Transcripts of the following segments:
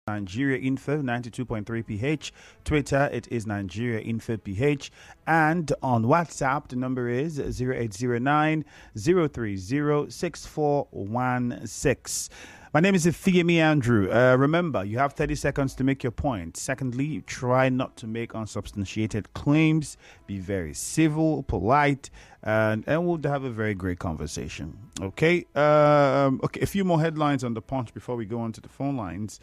Nigeria Info 92.3 PH. Twitter, it is Nigeria Info PH. And on WhatsApp, the number is 0809 030 6416. My name is Ifeyemi Andrew. Remember, you have 30 seconds to make your point. Secondly, try not to make unsubstantiated claims. Be very civil, polite, and we'll have a very great conversation. Okay? Okay, a few more headlines on the Punch before we go on to the phone lines.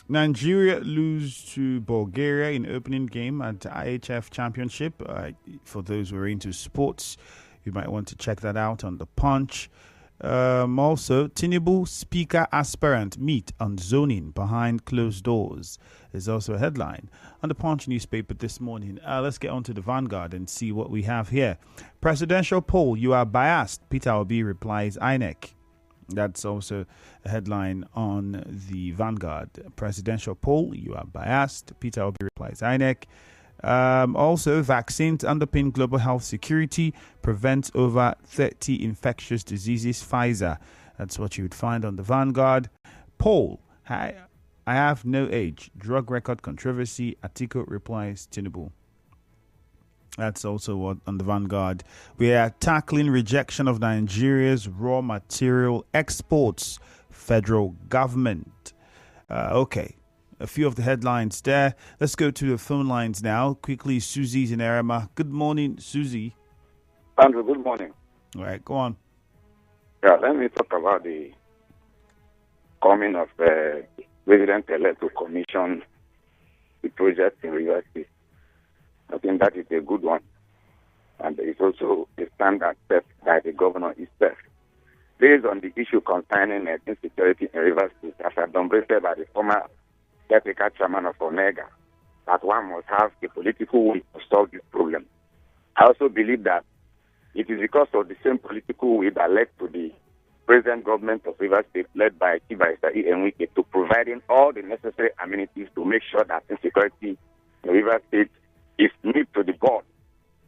Nigeria lose to Bulgaria in opening game at the IHF Championship. For those who are into sports, you might want to check that out on the Punch. Also, Tinubu speaker aspirant meet on zoning behind closed doors is also a headline on the Punch newspaper this morning. Let's get on to the Vanguard and see what we have here. Presidential poll, you are biased. Peter Obi replies INEC. That's also a headline on the Vanguard. Presidential poll, you are biased. Peter Obi replies INEC. Also, vaccines underpin global health security, prevents over 30 infectious diseases. Pfizer. That's what you would find on the Vanguard. Poll, I have no age. Drug record controversy. Atiku replies Tinubu. That's also what on the Vanguard. We are tackling rejection of Nigeria's raw material exports. Federal government. Okay. A few of the headlines there. Let's go to the phone lines now. Quickly, Susie's in Erema. Good morning, Susie. Andrew, good morning. All right, go on. Yeah, let me talk about the coming of President-elect to commission the project in Rivers State. I think that is a good one. And it's also a standard set by the governor himself. Based on the issue concerning insecurity in Rivers State, as adumbrated by the former caretaker chairman of Onega, that one must have a political will to solve this problem. I also believe that it is because of the same political will that led to the present government of Rivers State, led by Chief Barrister Enrique, to providing all the necessary amenities to make sure that insecurity in Rivers State is nipped to the bud.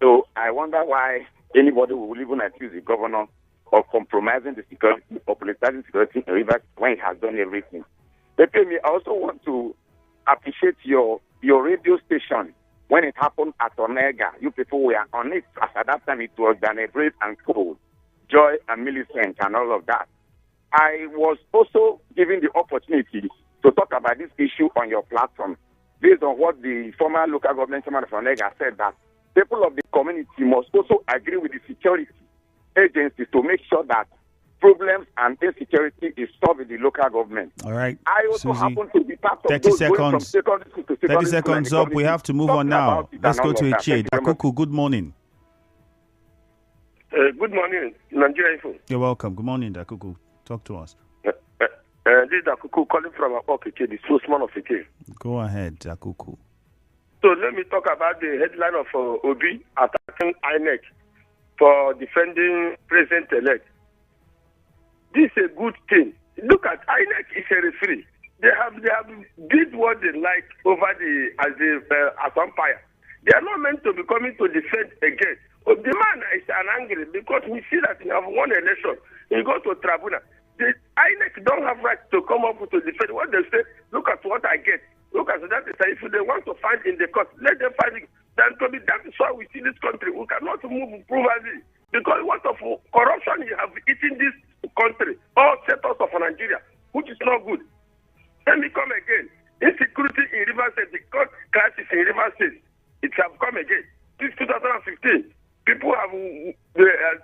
So I wonder why anybody will even accuse the governor of compromising the security, or politicizing security in Rivers when he has done everything. I also want to appreciate your radio station when it happened at Onega. You people were on it. As at that time, it was Danebrid and Cole, Joy and Millicent and all of that. I was also given the opportunity to talk about this issue on your platform based on what the former local government chairman of Onega said, that people of the community must also agree with the security agencies to make sure that problems and insecurity is solved in the local government. All right. I also Susie, happen to be part of 30 those seconds. going from secondary school to secondary 30 seconds up. We have to move on now. Let's go to Ichie. Dakuku, good morning. Good morning, Nigeria Info. You're welcome. Good morning, Dakuku. Talk to us. This is Dakuku calling from Ichie, the spokesman of Ichie. Go ahead, Dakuku. So let me talk about the headline of Obi attacking INEC for defending President-elect. This is a good thing. Look at INEC is a referee. They have did what they like over as umpire. They are not meant to be coming to defend again. The man is an angry because we see that he have won election. He go to tribunal. The INEC don't have right to come up to defend. What they say, look at what I get. Look at that. If they want to find in the court, let them find it. That is why we see this country. We cannot move properly because what of corruption you have eaten this country, all sectors of Nigeria, which is not good. Let me come again. Insecurity in Rivers State, the court crisis in Rivers State, it have come again. Since 2015, people have,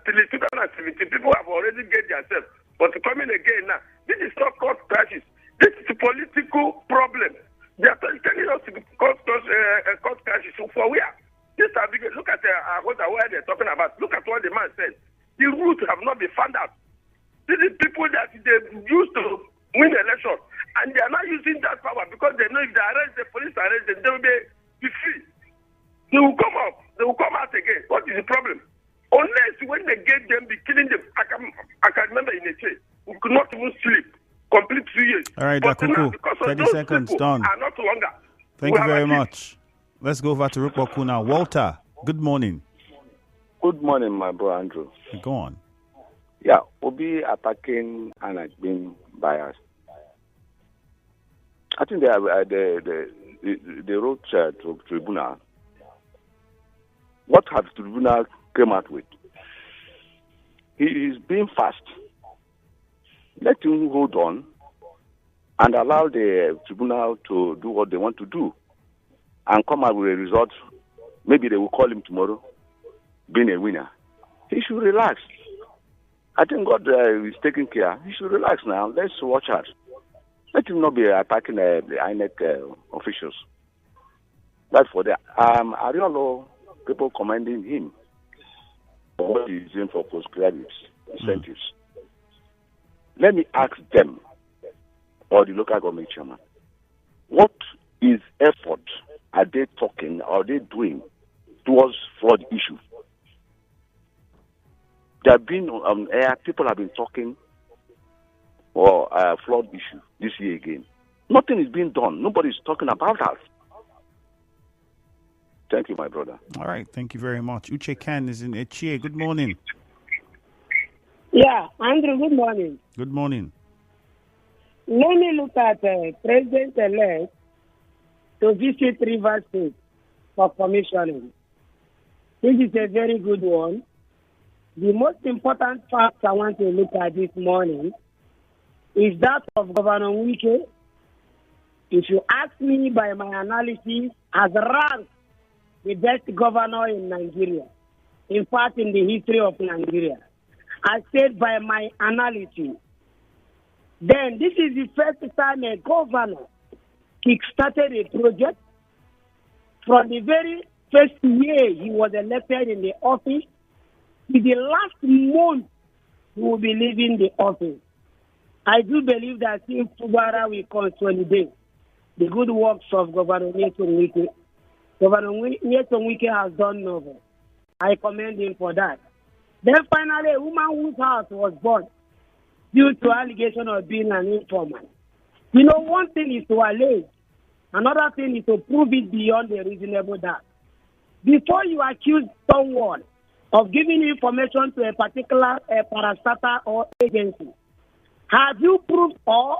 till 2017, people have already get themselves. But coming again now, this is not court crisis. This is a political problem. They are telling us to court crisis. So for where? This are big. Look at what they're talking about. Look at what the man said. The roots have not been found out. These are people that they used to win the election, and they are not using that power because they know if they arrest the police, arrest them, they will be free. They will come up. They will come out again. What is the problem? Unless when they get them, be killing them. I can remember in a chase, we could not even sleep. Complete 2 years. All right, Dakuku. 30 seconds done. Are not longer. Thank you very much. Let's go over to Rupoku now. Walter, good morning. Good morning, my bro Andrew. Go on. Yeah, Obi attacking and has been biased. I think they wrote to tribunal. What has tribunal came out with? He is being fast. Let him hold on and allow the tribunal to do what they want to do and come out with a result. Maybe they will call him tomorrow, being a winner. He should relax. I think God is taking care. He should relax now. Let's watch out. Let him not be attacking the INEC officials. That's for that. Ariolo, people commending him for what he's doing for postgraduates, incentives. Let me ask them, or the local government chairman, what is effort are they talking, are they doing towards fraud issue? There have been on air, people have been talking for fraud issue this year again. Nothing is being done. Nobody is talking about that. Thank you, my brother. All right, thank you very much. Uche Ken is in Echie. Good morning. Yeah, Andrew, good morning. Good morning. Let me look at President-elect to visit Rivers State for commissioning. This is a very good one. The most important fact I want to look at this morning is that of Governor Wike. If you ask me by my analysis, has ranked the best governor in Nigeria. In fact, in the history of Nigeria. I said by my analysis. Then this is the first time a governor kick-started a project. From the very first year he was elected in the office, to the last month he will be leaving the office. I do believe that if Fubara will consolidate the good works of Governor Nyesom Wike, Governor Nyesom Wike has done novel. I commend him for that. Then finally, a woman whose house was burned due to allegation of being an informant. You know, one thing is to allege, another thing is to prove it beyond a reasonable doubt. Before you accuse someone of giving information to a particular parastatal or agency, have you proved or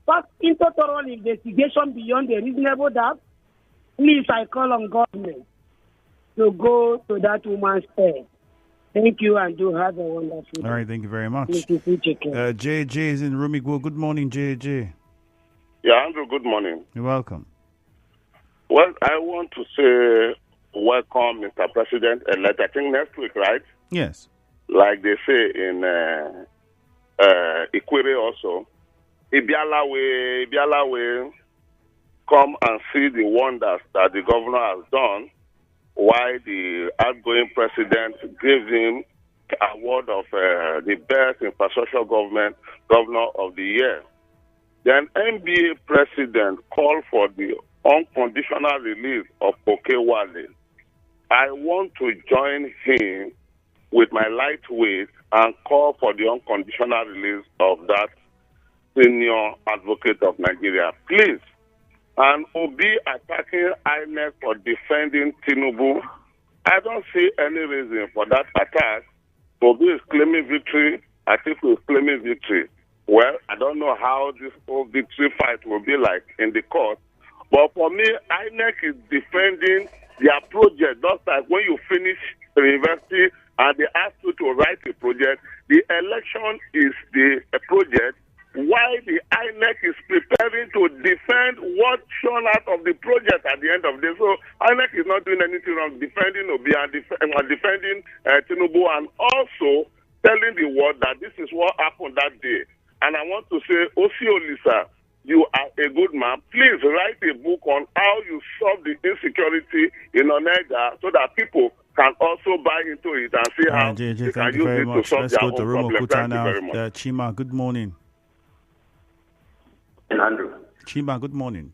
passed into thorough investigation beyond a reasonable doubt? Please, I call on government to go to that woman's head. Thank you, and do have a wonderful day. All right, thank you very much. JJ is in Rumigwo. Good morning, JJ. Yeah, Andrew, good morning. You're welcome. Well, I want to say welcome, Mr. President-elect. I think next week, right? Yes. Like they say in Ikwere also, Ibialawe, come and see the wonders that the governor has done, why the outgoing president gave him the award of the best infrastructure governor of the year. Then NBA president called for the unconditional release of Okewale. I want to join him with my lightweight and call for the unconditional release of that senior advocate of Nigeria. Please. And Obi attacking INEC for defending Tinubu. I don't see any reason for that attack. Obi is claiming victory. Atiku is claiming victory. Well, I don't know how this whole victory fight will be like in the court. But for me, INEC is defending their project. Just like when you finish the university and they ask you to write a project, the election is the project. Why the INEC is preparing to defend what shown out of the project at the end of the day. So INEC is not doing anything wrong, defending Obi and defending Tinubu, and also telling the world that this is what happened that day. And I want to say, Osiolisa, you are a good man. Please write a book on how you solve the insecurity in Onega so that people can also buy into it and see how JJ, they can thank you use very it much. to solve Let's their go own to Romo problem. Kuta Thank you now. very much. Chima, good morning. And Andrew. Chima, good morning.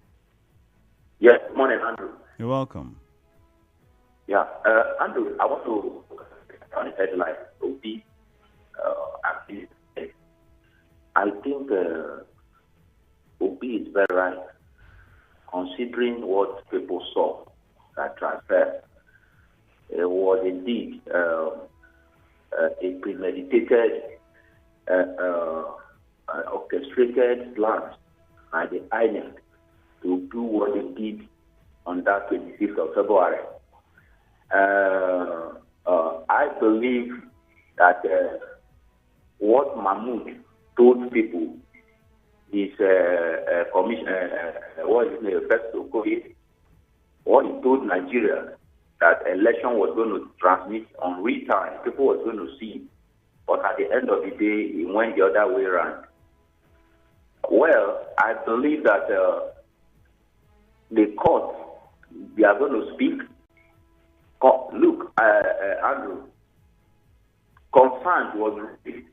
Yes, morning, Andrew. You're welcome. Yeah, Andrew, I want to on the headline Obi active. I think Obi is very right, considering what people saw that transfer. It was indeed a premeditated orchestrated plans by the INEC to do what they did on that 26th of February. I believe that what Mahmoud told people is what is what he told Nigeria, that election was going to transmit on real time. People were going to see. But at the end of the day, it went the other way around. Well, I believe that the court, they are going to speak. Look, Andrew, consent was received.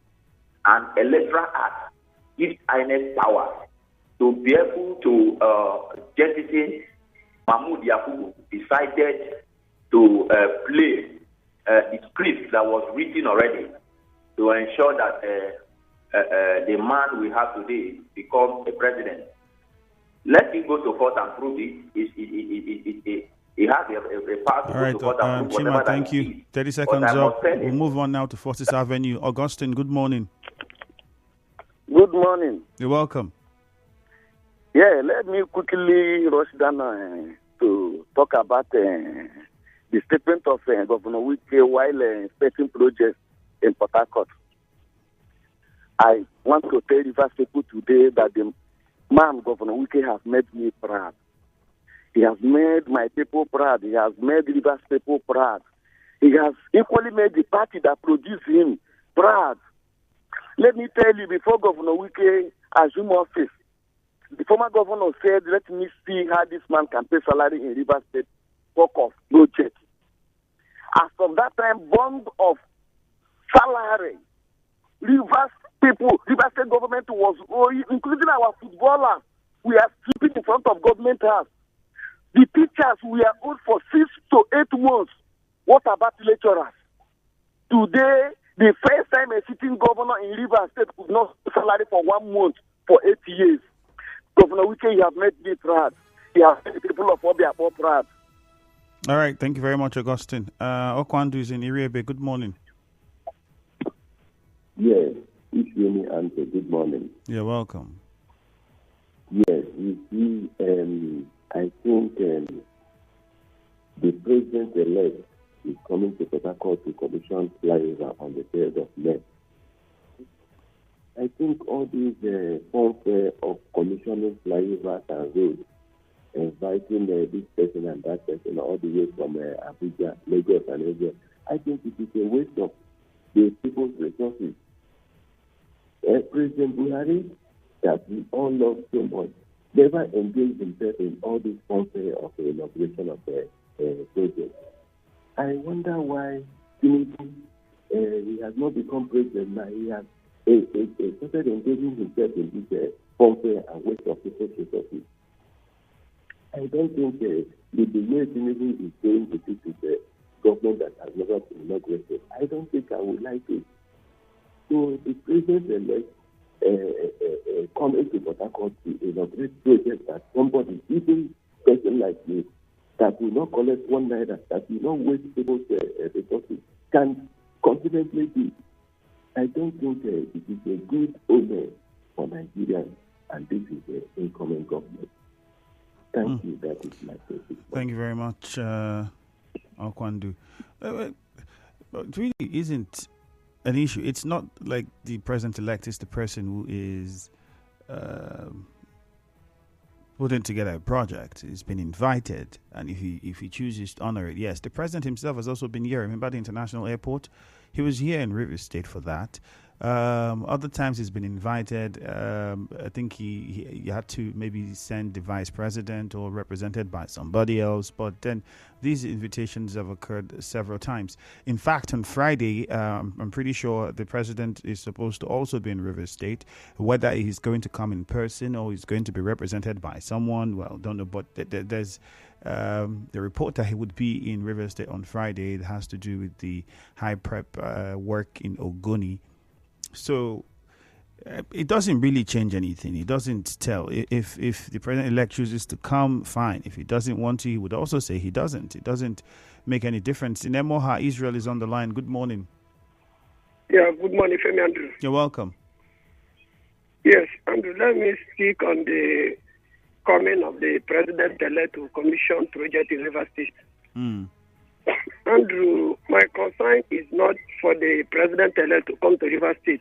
An electoral act gives INEC power to be able to jettison Mahmoud Yakubu decided to play the script that was written already to ensure that the man we have today becomes a president. Let him go to court and prove it. He has a power to go to court and prove Chima, thank you. 30 seconds up. We'll move on now to 40th Avenue. Augustine, good morning. Good morning. You're welcome. Yeah, let me quickly rush down to talk about the statement of Governor Wike while inspecting projects in Port Harcourt. I want to tell Rivers people today that the man, Governor Wike, has made me proud. He has made my people proud. He has made Rivers people proud. He has equally made the party that produced him proud. Let me tell you, before Governor Wike assumed office, the former governor said, let me see how this man can pay salary in Rivers State. Talk of project. As from that time, bond of salary, Rivers State government was owing, including our footballers. We are sleeping in front of government house. The teachers we are owed for 6 to 8 months. What about lecturers? Today, the first time a sitting governor in Rivers State could not pay salary for 1 month for 8 years. Governor Wike, you have made me proud. You have made the people of Obiakpo proud. All right, thank you very much, Augustine. Okwandu is in Iriebe. Good morning. Yes, Ifeanyi Ante, good morning. You're welcome. Yes, you see, I think the president-elect is coming to Port Harcourt to commission flyover on the 3rd of May. I think all these fanfare of commissioning flyovers and roads, inviting this person and that person all the way from Abuja, Lagos, and Asia, I think it is a waste of the people's resources. President Buhari, that we all love so much, never engaged himself in all this fanfare of the inauguration of the project. I wonder why Tinubu, he has not become president now. He has started engaging himself in this fanfare and waste of people's resources. I don't think the way Tinubu is going with this is a government that has never been inaugurated. I don't think I would like it. So the president-elect coming to Port Harcourt to inaugurate projects that somebody, even person like me, that will not collect 1 naira, that will not waste people's resources, can confidently do. I don't think it is a good omen for Nigerians, and this is the incoming government. Thank you. That is my question. Thank you very much, Okwandu. It really isn't an issue. It's not like the president-elect is the person who is putting together a project. He's been invited, and if he chooses to honor it, yes. The president himself has also been here. Remember the international airport? He was here in Rivers State for that. Other times he's been invited. I think he had to maybe send the vice president or represented by somebody else. But then these invitations have occurred several times. In fact, on Friday, I'm pretty sure the president is supposed to also be in Rivers State. Whether he's going to come in person or he's going to be represented by someone, well, don't know. But there's the report that he would be in Rivers State on Friday. It has to do with the high prep work in Ogoni. So it doesn't really change anything. It doesn't tell. If the president-elect chooses to come, fine. If he doesn't want to, he would also say he doesn't. It doesn't make any difference. In Emoha, Israel is on the line. Good morning. Yeah, good morning, Femi Andrew. You're welcome. Yes, and let me speak on the coming of the president-elect to commission project in River State. Andrew, my concern is not for the president-elect to come to River State,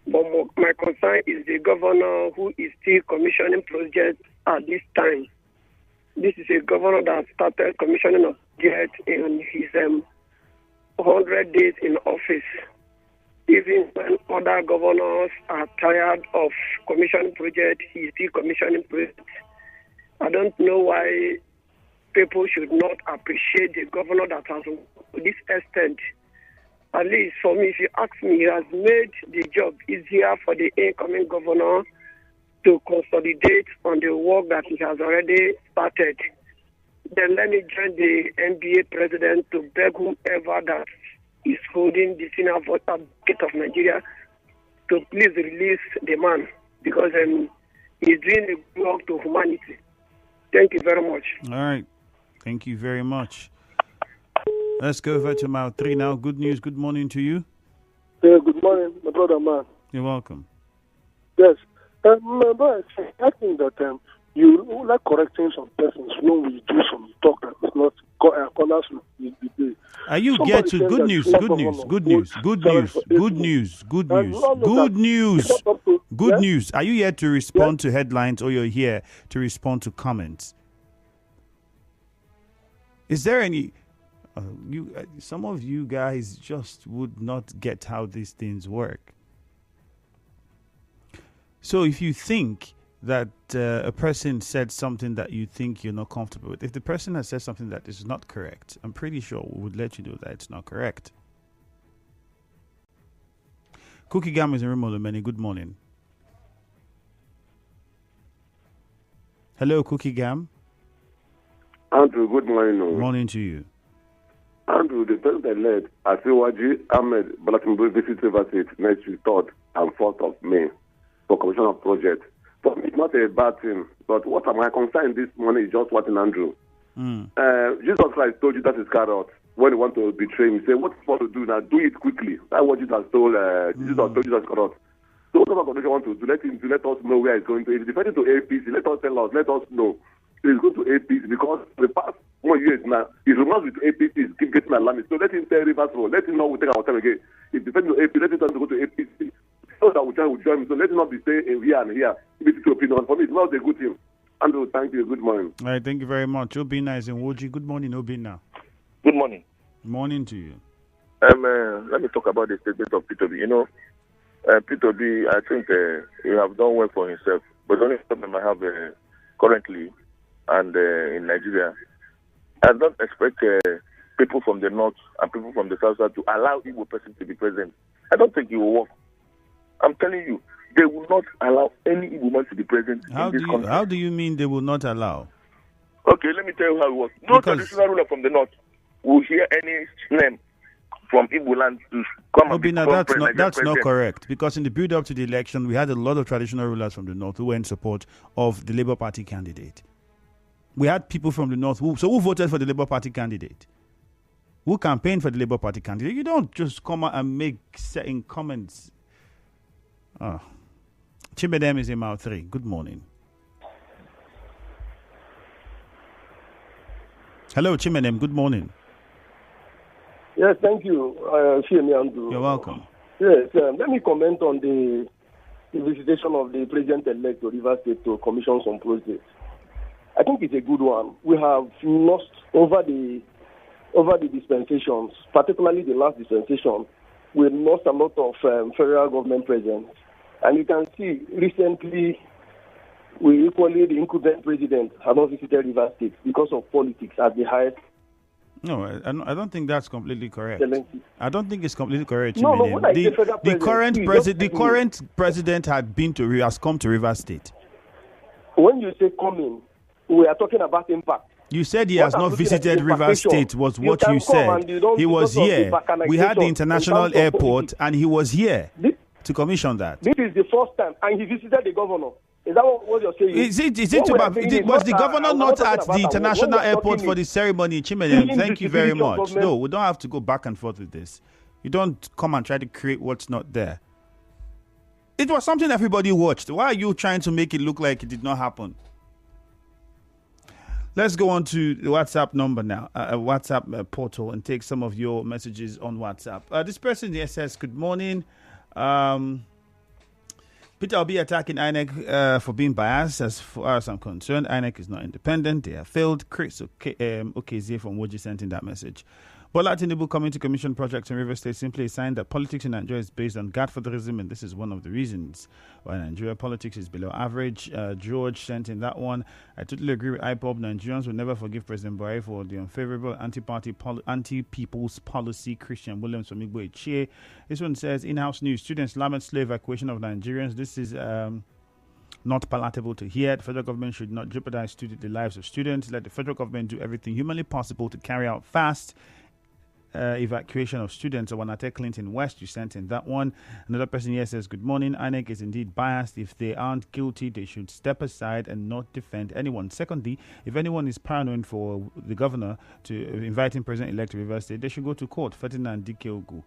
but my concern is the governor who is still commissioning projects at this time. This is a governor that started commissioning of projects in his 100 days in office. Even when other governors are tired of commissioning projects, he is still commissioning projects. I don't know why people should not appreciate the governor that has to this extent. At least for me, if you ask me, he has made the job easier for the incoming governor to consolidate on the work that he has already started. Then let me join the NBA president to beg whoever that is holding the senior vote advocate of Nigeria to please release the man, because he's doing a good work to humanity. Thank you very much. All right. Thank you very much. Let's go over to Mount 3 now. Good news. Good morning to you. Good morning, my brother, man. You're welcome. Yes. My brother, I think that you like correcting some persons when we do some talk that is not corners. Are you get to good news? Good news. Good news. Good news. Good news. Good news. Good news. Good news. Are you here to respond to headlines, or you're here to respond to comments? Is there any? Some of you guys just would not get how these things work. So if you think that a person said something that you think you're not comfortable with, if the person has said something that is not correct, I'm pretty sure we would let you know that it's not correct. Cookie Gam is in Rimolomeni. Good morning. Hello, Cookie Gam. Andrew, good morning. Good morning to you. Andrew, the president-elect, Asiwaju Ahmed Bola Tinubu visit River State next week, 3rd and 4th of May for commission of project. For me, it's not a bad thing, but what am I concerned this morning is just what in Andrew. Jesus Christ told you that is carrot when he want to betray him. He said, what you want to do now? Do it quickly. That's what Jesus told Jesus told Jesus carrot. So whatever condition want to do, let us know where it's going to. If it's defending to APC, let us tell us, let us know. It's going to APC because the past 1 year now, his rumors with APC keep getting alarming. So let him tell Rivers Road. Let him know we'll take our time again. If defending to APC, let him tell him to go to APC. So that we join him. So let him not be staying here and here. It's to opinion. For me, it's not a good thing. Andrew, thank you. Good morning. All right, thank you very much. Obina is in Woji. Good morning, Obina. Good morning. Morning to you. Let me talk about the statement of Peter B. You know, Peter B, I think he have done well for himself. But the only problem I have currently and in Nigeria, I don't expect people from the north and people from the south side to allow Igbo person to be president. I don't think it will work. I'm telling you, they will not allow any Igbo man to be president in this country. How do you mean they will not allow? Okay, let me tell you how it works. No traditional ruler from the north will hear any name from Igbo land to come and become president. That's not correct, because in the build-up to the election, we had a lot of traditional rulers from the north who were in support of the Labour Party candidate. We had people from the north who voted for the Labour Party candidate, who campaigned for the Labour Party candidate. You don't just come out and make certain comments. Chimedem is in Mount 3. Good morning. Hello, Chimedem. Good morning. Yes, thank you, Andrew. You're welcome. Yes, let me comment on the visitation of the president-elect to River State to commission some projects. I think it's a good one. We have lost over the dispensations, particularly the last dispensation. We lost a lot of federal government presence. And you can see recently, the incumbent president has not visited River State because of politics at the highest. No, I don't think that's completely correct. Excellency. I don't think it's completely correct. No, the current president has come to River State. When you say coming, we are talking about impact. You said he has not visited River State, was what you said. He was here. We had the international airport, and he was here to commission that. This is the first time, and he visited the governor. Is that what you're saying? Was the governor not at the international airport for the ceremony? Chimedem, thank you very much. No, we don't have to go back and forth with this. You don't come and try to create what's not there. It was something everybody watched. Why are you trying to make it look like it did not happen? Let's go on to the WhatsApp number now, WhatsApp portal, and take some of your messages on WhatsApp. This person here says, good morning. Peter will be attacking INEC for being biased. As far as I'm concerned, INEC is not independent. They have failed. Chris Okezie from Woji sent in that message. Bola Tinubu coming to commission projects in River State simply a sign that politics in Nigeria is based on godfatherism, and this is one of the reasons why Nigeria politics is below average. George sent in that one. I totally agree with IPOB. Nigerians will never forgive President Buhari for the unfavorable anti-people's policy. Christian Williams from Igbo Echie. This one says, in-house news, students lament slow evacuation of Nigerians. This is not palatable to hear. The federal government should not jeopardize the lives of students. Let the federal government do everything humanly possible to carry out fast evacuation of students. Wanate Clinton West, you sent in that one. Another person here says, good morning. INEC is indeed biased. If they aren't guilty, they should step aside and not defend anyone. Secondly, if anyone is paranoid for the governor to inviting President-elect to River State, they should go to court. Ferdinand Dikeogu.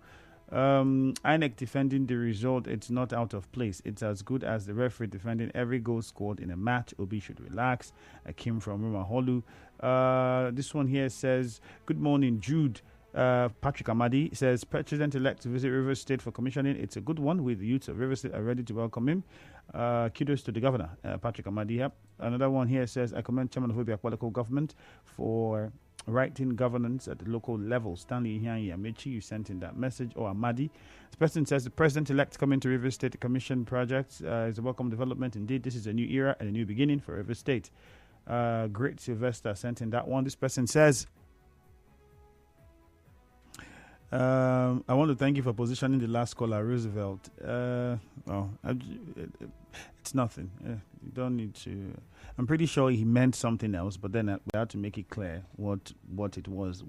INEC defending the result, it's not out of place. It's as good as the referee defending every goal scored in a match. Obi should relax. Akim from Ruma Holu. This one here says, good morning, Jude. Patrick Amadi says, President-elect to visit River State for commissioning. It's a good one. With the youths of River State are ready to welcome him. Kudos to the governor, Patrick Amadi. Yep. Another one here says, I commend Chairman of Obia local government for writing governance at the local level. Stanley Ihianyi Amechi, you sent in that message. Or Amadi. This person says, the President-elect coming to River State to commission projects is a welcome development. Indeed, this is a new era and a new beginning for River State. Great Sylvester sent in that one. This person says, I want to thank you for positioning the last caller, Roosevelt. It's nothing. You don't need to. I'm pretty sure he meant something else, but then we had to make it clear what it was.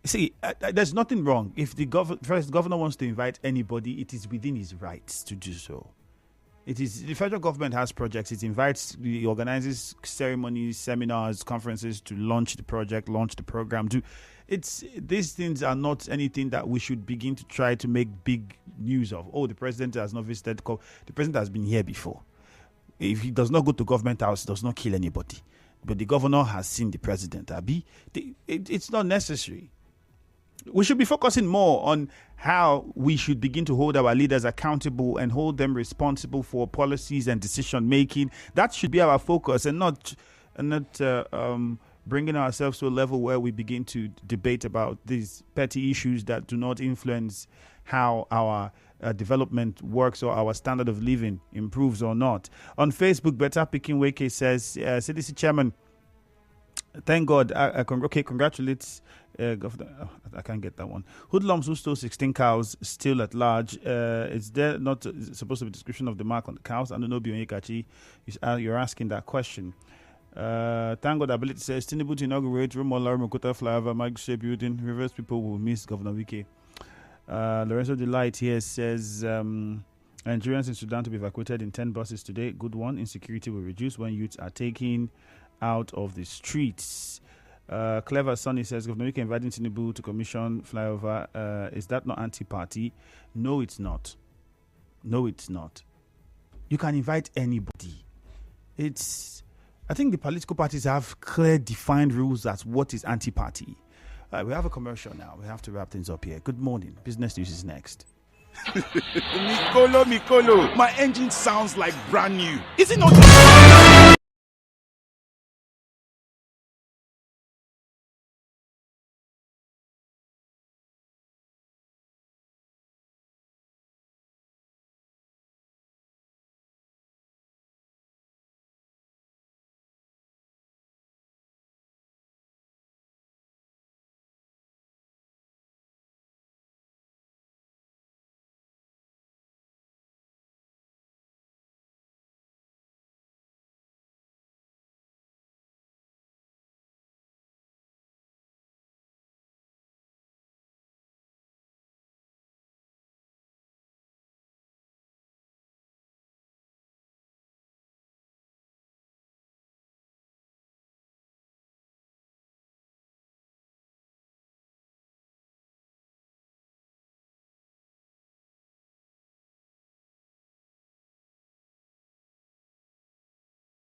See, there's nothing wrong. If the governor wants to invite anybody, it is within his rights to do so. It is the federal government has projects. It invites, it organizes ceremonies, seminars, conferences to launch the project, launch the program. These things are not anything that we should begin to try to make big news of. Oh, the president has not visited. The president has been here before. If he does not go to government house, he does not kill anybody. But the governor has seen the president. It's not necessary. We should be focusing more on how we should begin to hold our leaders accountable and hold them responsible for policies and decision making. That should be our focus, and not bringing ourselves to a level where we begin to debate about these petty issues that do not influence how our development works or our standard of living improves or not. On Facebook, Better Picking Weke says, CDC Chairman, thank God. Congratulates Governor. I can't get that one. Hoodlums who stole 16 cows still at large. Is there not supposed to be a description of the mark on the cows? I don't know, Bionikachi. You're asking that question. Thank God Ability says, Tinubu to inaugurate Romola Mokota Flyover Magistrate Building. Reverse people will miss Governor Wike. Lorenzo Delight here says, Nigerians in Sudan to be evacuated in 10 buses today. Good one. Insecurity will reduce when youths are taken out of the streets. Clever Sonny says, Governor Wike inviting Tinubu to commission flyover. Is that not anti-party? No, it's not. No, it's not. You can invite anybody. I think the political parties have clear, defined rules as what is anti-party. We have a commercial now. We have to wrap things up here. Good morning. Business News is next. Mikolo, my engine sounds like brand new. Is it not?